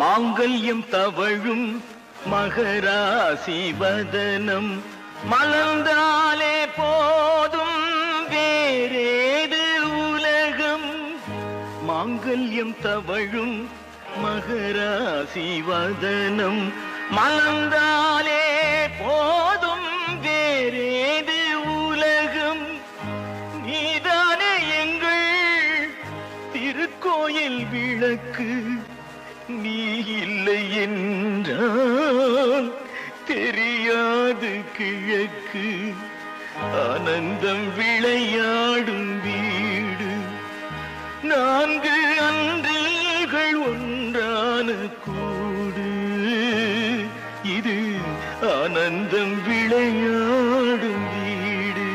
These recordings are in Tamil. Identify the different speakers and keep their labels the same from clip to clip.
Speaker 1: மாங்கல்யம் தவழும் மகராசி வதனம் மலர்ந்தாலே போதும் வேறேது உலகம். மாங்கல்யம் தவழும் மகராசி வதனம் மலர்ந்தாலே போதும் வேறேது உலகம். நீதானே எங்கள் திருக்கோயில் விளக்கு, நீ இல்லை என்றால் தெரியாது கிழக்கு. ஆனந்தம் விளையாடும் வீடு, 4 அன்றில்கள் ஒன்றான கூடு. இது ஆனந்தம் விளையாடும் வீடு.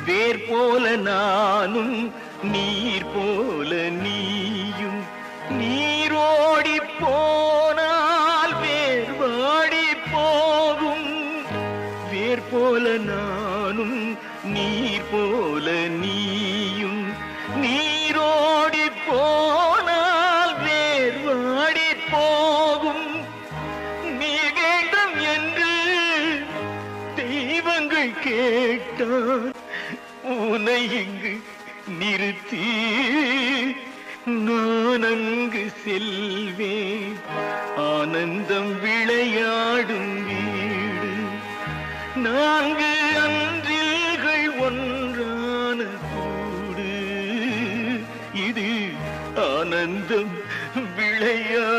Speaker 1: வேர் போல நானும் நீர் போல நீயும், நீரோடி போனால் வேர் வாடி போகும். வேர் போல நானும் நீர் போல நீயும், நீரோடி போனால் வேர் வாடி போகும். நீ வேண்டும் என்று தெய்வங்கள் கேட்டால் உன்னை இங்கு நிறுத்தி நான் அங்கு செல்வேன். ஆனந்தம் விளையாடும் வீடு, 4 அன்றில்கள் ஒன்றான கூடு. இது ஆனந்தம் விளையாடும்